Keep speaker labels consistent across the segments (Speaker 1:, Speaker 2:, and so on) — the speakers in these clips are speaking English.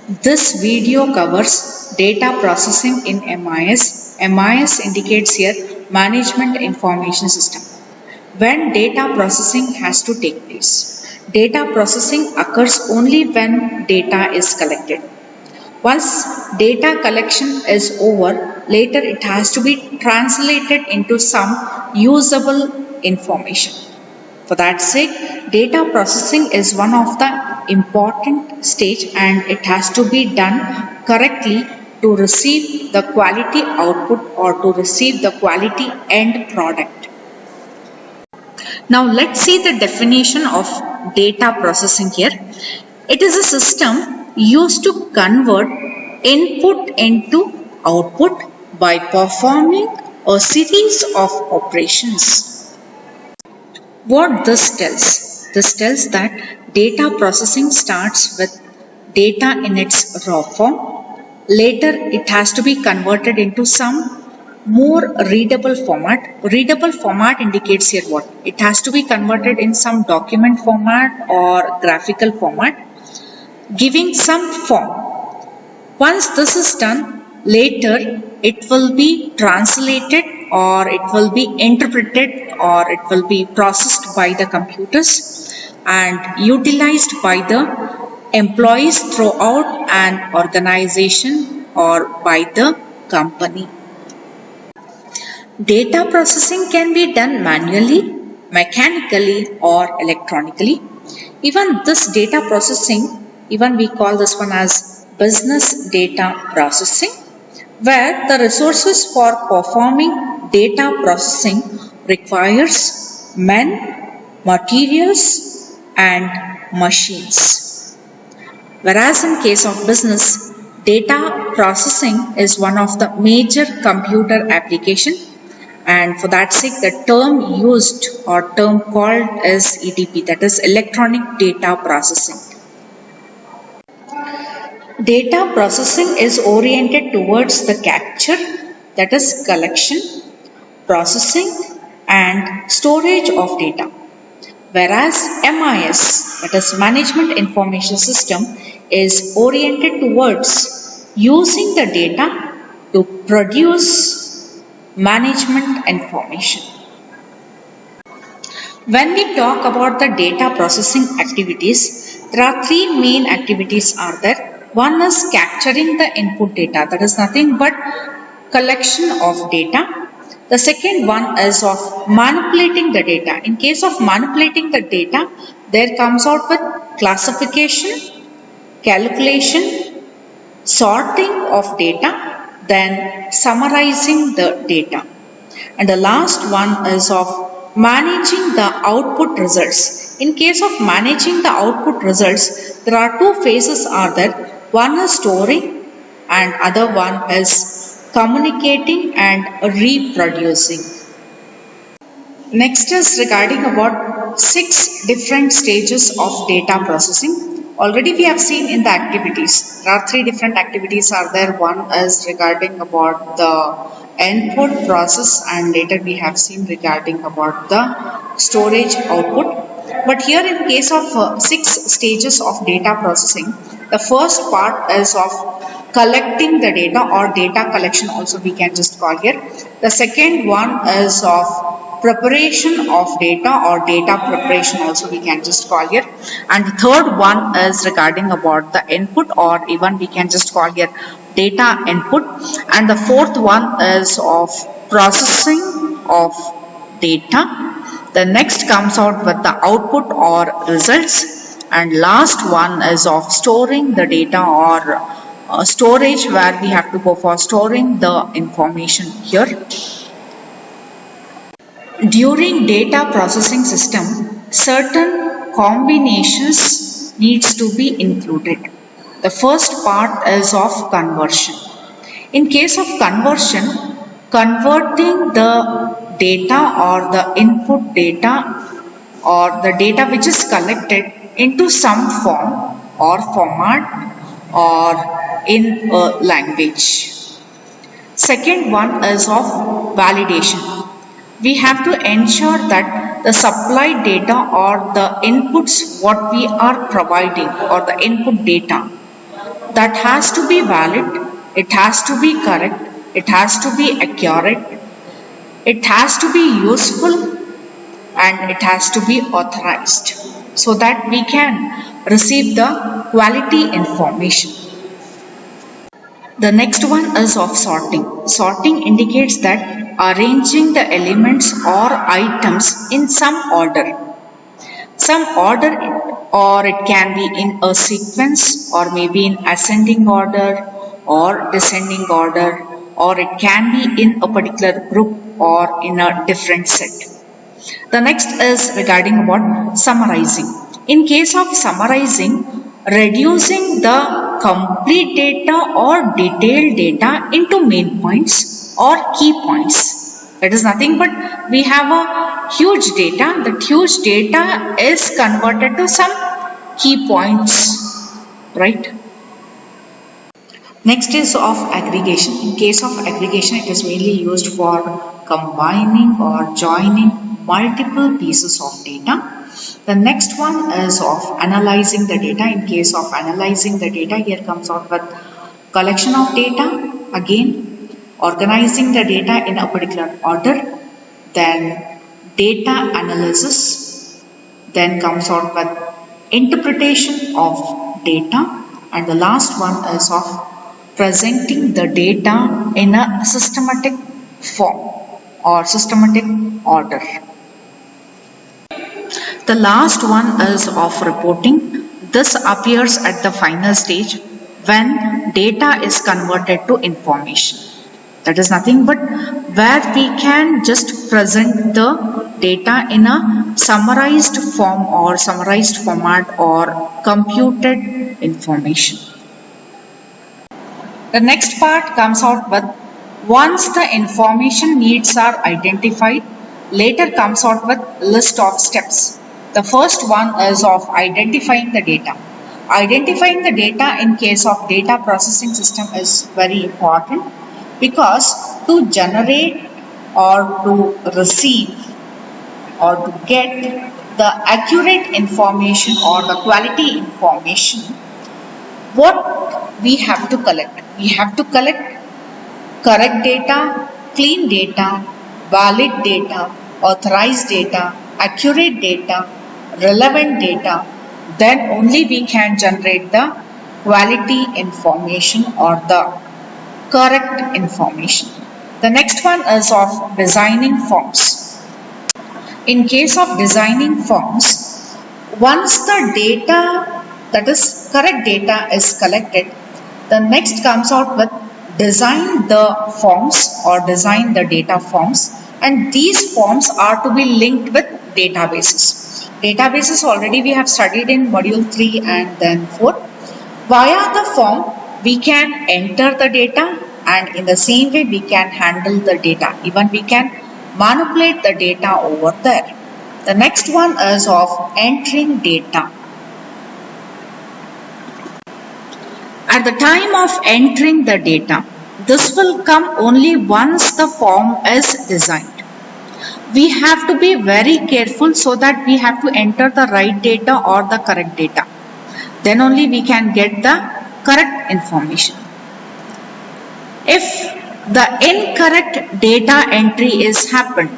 Speaker 1: This video covers data processing in MIS. MIS indicates here Management Information System. When data processing has to take place. Data processing occurs only when data is collected. Once data collection is over, later it has to be translated into some usable information. For that sake, data processing is one of the important stage and it has to be done correctly to receive the quality output or to receive the quality end product. Now let's see the definition of data processing here. It is a system used to convert input into output by performing a series of operations. What this tells? This tells that data processing starts with data in its raw form. Later, it has to be converted into some more readable format. Readable format indicates here what? It has to be converted in some document format or graphical format, giving some form. Once this is done, later it will be translated or it will be interpreted or it will be processed by the computers and utilized by the employees throughout an organization or by the company. Data processing can be done manually, mechanically or electronically. Even this data processing, even we call this one as business data processing, where the resources for performing data processing requires men, materials and machines. Whereas in case of business, data processing is one of the major computer application, and for that sake the term used or term called is EDP, that is electronic data processing. Data processing is oriented towards the capture, that is collection, processing and storage of data. Whereas MIS, that is Management Information System, is oriented towards using the data to produce management information. When we talk about the data processing activities, there are three main activities are there. One is capturing the input data, that is nothing but collection of data. The second one is of manipulating the data. In case of manipulating the data, there comes out with classification, calculation, sorting of data, then summarizing the data. And the last one is of managing the output results. In case of managing the output results, there are two phases are there. One is storing and other one is communicating and reproducing. Next is regarding about 6 different stages of data processing. Already we have seen in the activities. There are 3 different activities are there. One is regarding about the input process and later we have seen regarding about the storage output. But here in case of 6 stages of data processing, the first part is of collecting the data or data collection also we can just call here. The second one is of preparation of data or data preparation also we can just call here. And the third one is regarding about the input or even we can just call here data input. And the fourth one is of processing of data. The next comes out with the output or results. And last one is of storing the data or storage where we have to go for storing the information here. During data processing system, certain combinations needs to be included. The first part is of conversion. In case of conversion, converting the data or the input data or the data which is collected into some form or format or in a language. Second one is of validation. We have to ensure that the supplied data or the inputs what we are providing or the input data that has to be valid, it has to be correct, it has to be accurate, it has to be useful, and it has to be authorized so that we can receive the quality information. The next one is of sorting. Sorting indicates that arranging the elements or items in some order. Some order, or it can be in a sequence, or maybe in ascending order or descending order, or it can be in a particular group or in a different set. The next is regarding what? Summarizing. In case of summarizing, reducing the complete data or detailed data into main points or key points. It is nothing but we have a huge data. That huge data is converted to some key points, right? Next is of aggregation. In case of aggregation, it is mainly used for combining or joining multiple pieces of data. The next one is of analyzing the data. In case of analyzing the data, here comes out with collection of data, again organizing the data in a particular order, then data analysis, then comes out with interpretation of data, and the last one is of presenting the data in a systematic form or systematic order. The last one is of reporting. This appears at the final stage when data is converted to information. That is nothing but where we can just present the data in a summarized form or summarized format or computed information. The next part comes out with once the information needs are identified, later comes out with list of steps. The first one is of identifying the data. Identifying the data in case of data processing system is very important because to generate or to receive or to get the accurate information or the quality information, what we have to collect? We have to collect correct data, clean data, valid data, authorized data, accurate data, relevant data. Then only we can generate the quality information or the correct information. The next one is of designing forms. In case of designing forms, once the data, that is correct data, is collected, the next comes out with design the forms or design the data forms, and these forms are to be linked with databases. Databases already we have studied in module 3 and then 4. Via the form we can enter the data, and in the same way we can handle the data. Even we can manipulate the data over there. The next one is of entering data. At the time of entering the data, this will come only once the form is designed. We have to be very careful so that we have to enter the right data or the correct data. Then only we can get the correct information. If the incorrect data entry is happened,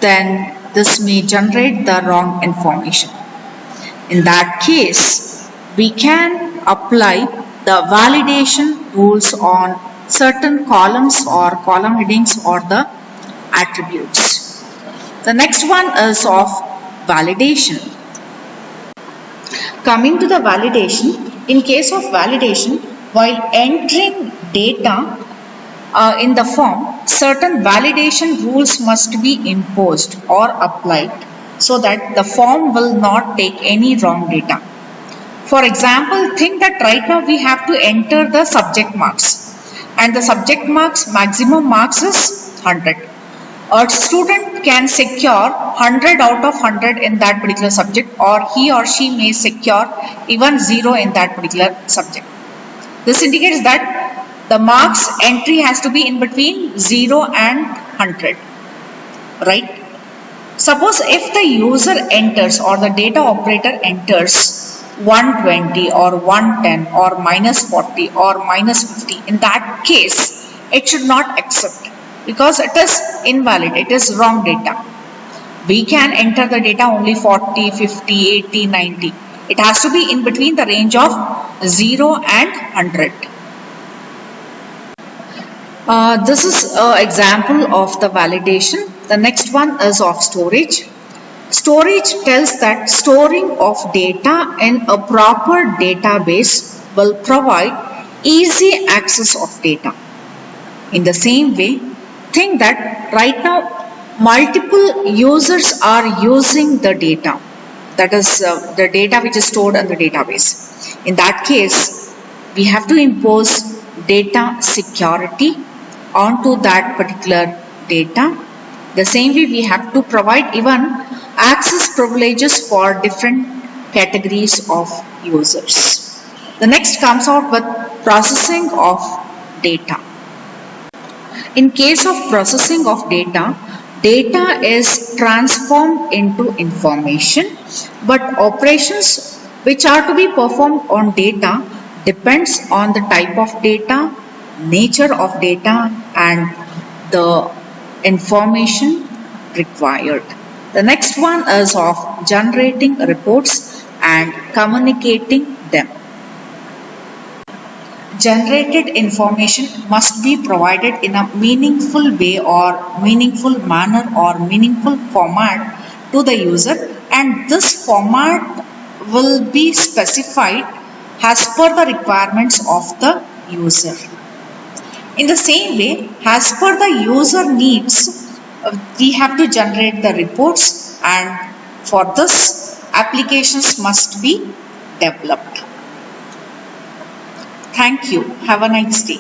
Speaker 1: then this may generate the wrong information. In that case, we can apply the validation rules on certain columns or column headings or the attributes. The next one is of validation. Coming to the validation, in case of validation, while entering data in the form, certain validation rules must be imposed or applied so that the form will not take any wrong data. For example, think that right now we have to enter the subject marks, and the subject marks maximum marks is 100. A student can secure 100 out of 100 in that particular subject, or he or she may secure even 0 in that particular subject. This indicates that the marks entry has to be in between 0 and 100, right? Suppose if the user enters or the data operator enters 120 or 110 or minus 40 or minus 50, in that case, it should not accept because it is invalid, it is wrong data. We can enter the data only 40, 50, 80, 90. It has to be in between the range of 0 and 100. This is an example of the validation. The next one is of storage. Storage tells that storing of data in a proper database will provide easy access of data. In the same way, think that right now multiple users are using the data. That is the data which is stored in the database. In that case, we have to impose data security onto that particular data. The same way we have to provide even access privileges for different categories of users. The next comes out with processing of data. In case of processing of data, data is transformed into information, but operations which are to be performed on data depends on the type of data, nature of data, and the information required. The next one is of generating reports and communicating them. Generated information must be provided in a meaningful way or meaningful manner or meaningful format to the user, and this format will be specified as per the requirements of the user. In the same way, as per the user needs, we have to generate the reports, and for this applications must be developed. Thank you. Have a nice day.